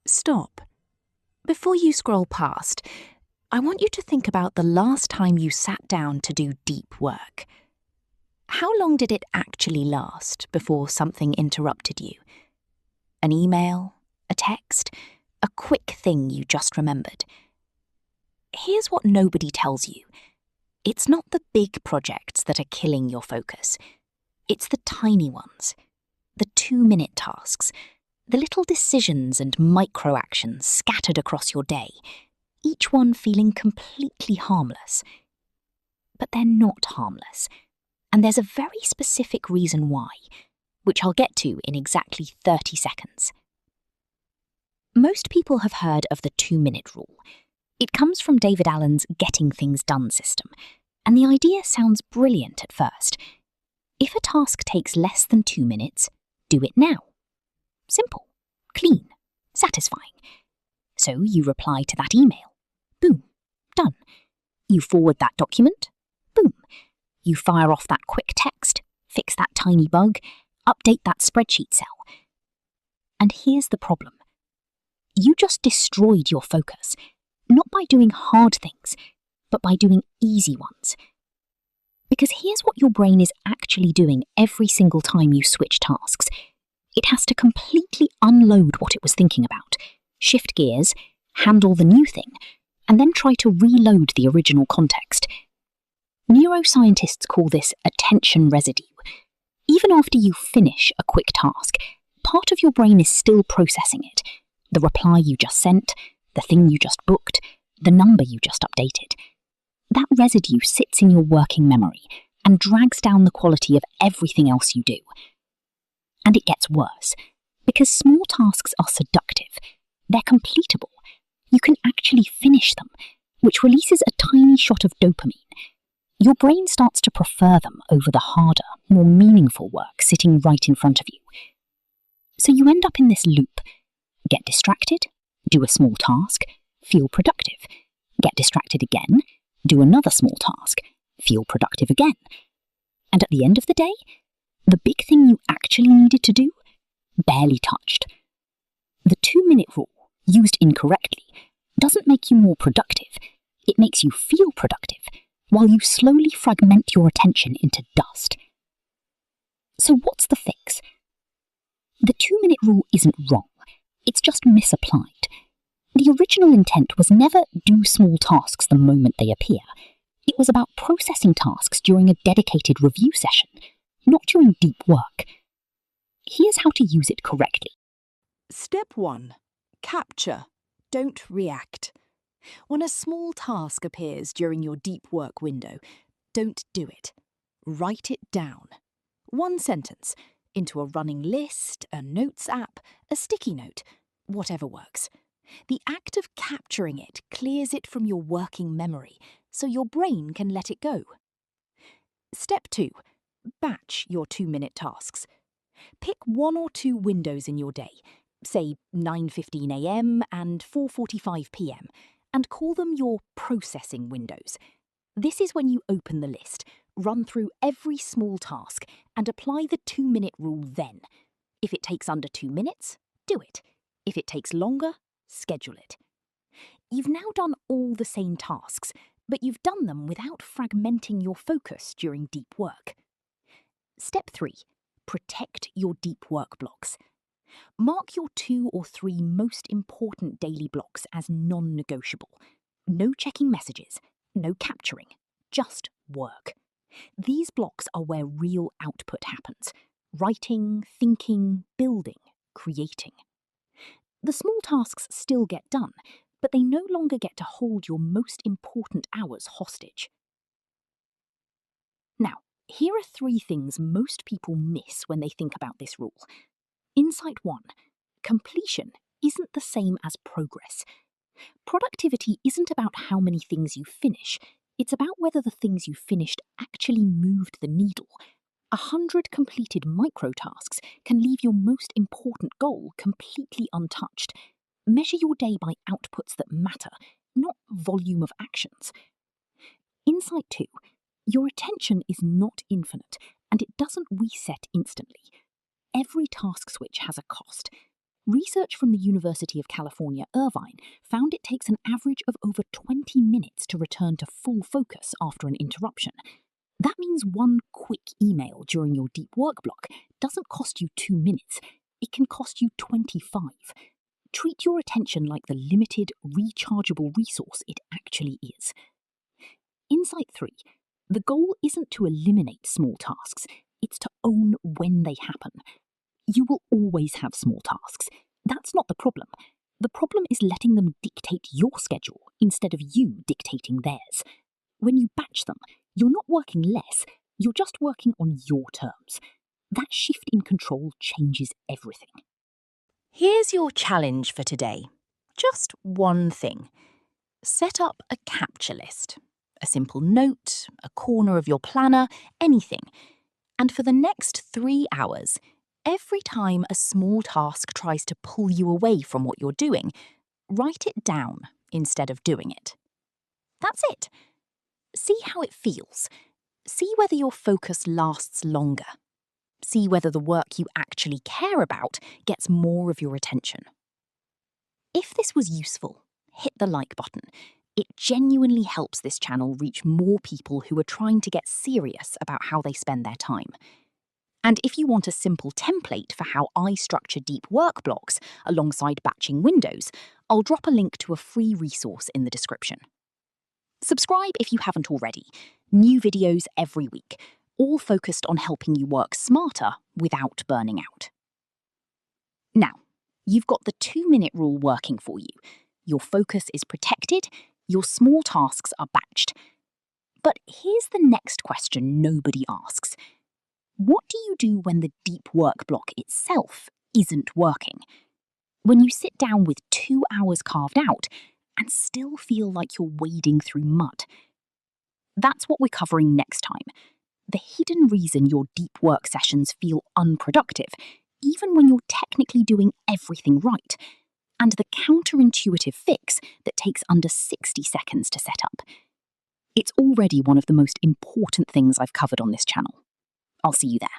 Stop. Before you scroll past, I want you to think about the last time you sat down to do deep work. How long did it actually last before something interrupted you? An email, a text, a quick thing you just remembered. Here's what nobody tells you. It's not the big projects that are killing your focus. It's the tiny ones, the 2-minute tasks, the little decisions and micro-actions scattered across your day, each one feeling completely harmless. But they're not harmless, and there's a very specific reason why, which I'll get to in exactly 30 seconds. Most people have heard of the 2-minute rule. It comes from David Allen's Getting Things Done system, and the idea sounds brilliant at first. If a task takes less than 2 minutes, do it now. Simple, clean, satisfying. So you reply to that email. Boom, done. You forward that document. Boom. You fire off that quick text, fix that tiny bug, update that spreadsheet cell. And here's the problem. You just destroyed your focus, not by doing hard things, but by doing easy ones. Because here's what your brain is actually doing every single time you switch tasks. It has to completely unload what it was thinking about, shift gears, handle the new thing, and then try to reload the original context. Neuroscientists call this attention residue. Even after you finish a quick task, part of your brain is still processing it. The reply you just sent, the thing you just booked, the number you just updated. That residue sits in your working memory and drags down the quality of everything else you do. And it gets worse, because small tasks are seductive. They're completable. You can actually finish them, which releases a tiny shot of dopamine. Your brain starts to prefer them over the harder, more meaningful work sitting right in front of you. So you end up in this loop. Get distracted, do a small task, feel productive. Get distracted again, do another small task, feel productive again. And at the end of the day, the big thing you actually needed to do, barely touched. The 2-minute rule, used incorrectly, doesn't make you more productive. It makes you feel productive, while you slowly fragment your attention into dust. So what's the fix? The 2-minute rule isn't wrong. It's just misapplied. The original intent was never do small tasks the moment they appear. It was about processing tasks during a dedicated review session, not during deep work. Here's how to use it correctly. Step 1. Capture. Don't react. When a small task appears during your deep work window, don't do it. Write it down. 1 sentence, into a running list, a notes app, a sticky note, whatever works. The act of capturing it clears it from your working memory, so your brain can let it go. Step 2. Batch your 2-minute tasks. Pick 1 or 2 windows in your day, say 9:15 a.m. and 4:45 p.m, and call them your processing windows. This is when you open the list, run through every small task, and apply the 2-minute rule then. If it takes under 2 minutes, do it. If it takes longer, schedule it. You've now done all the same tasks, but you've done them without fragmenting your focus during deep work. Step 3. Protect your deep work blocks. Mark your 2 or 3 most important daily blocks as non-negotiable. No checking messages, no capturing, just work. These blocks are where real output happens. Writing, thinking, building, creating. The small tasks still get done, but they no longer get to hold your most important hours hostage. Now, here are 3 things most people miss when they think about this rule. Insight 1. Completion isn't the same as progress. Productivity isn't about how many things you finish. It's about whether the things you finished actually moved the needle. 100 completed micro-tasks can leave your most important goal completely untouched. Measure your day by outputs that matter, not volume of actions. Insight 2. Your attention is not infinite, and it doesn't reset instantly. Every task switch has a cost. Research from the University of California, Irvine, found it takes an average of over 20 minutes to return to full focus after an interruption. That means one quick email during your deep work block doesn't cost you 2 minutes, it can cost you 25. Treat your attention like the limited, rechargeable resource it actually is. Insight 3. The goal isn't to eliminate small tasks, it's to own when they happen. You will always have small tasks. That's not the problem. The problem is letting them dictate your schedule instead of you dictating theirs. When you batch them, you're not working less, you're just working on your terms. That shift in control changes everything. Here's your challenge for today. Just one thing. Set up a capture list. A simple note, a corner of your planner, anything. And for the next 3 hours, every time a small task tries to pull you away from what you're doing, write it down instead of doing it. That's it. See how it feels. See whether your focus lasts longer. See whether the work you actually care about gets more of your attention. If this was useful, hit the like button. It genuinely helps this channel reach more people who are trying to get serious about how they spend their time. And if you want a simple template for how I structure deep work blocks alongside batching windows, I'll drop a link to a free resource in the description. Subscribe if you haven't already. New videos every week, all focused on helping you work smarter without burning out. Now, you've got the 2-minute rule working for you. Your focus is protected, your small tasks are batched. But here's the next question nobody asks. What do you do when the deep work block itself isn't working? When you sit down with 2 hours carved out and still feel like you're wading through mud? That's what we're covering next time. The hidden reason your deep work sessions feel unproductive, even when you're technically doing everything right, and the counterintuitive fix that takes under 60 seconds to set up. It's already one of the most important things I've covered on this channel. I'll see you there.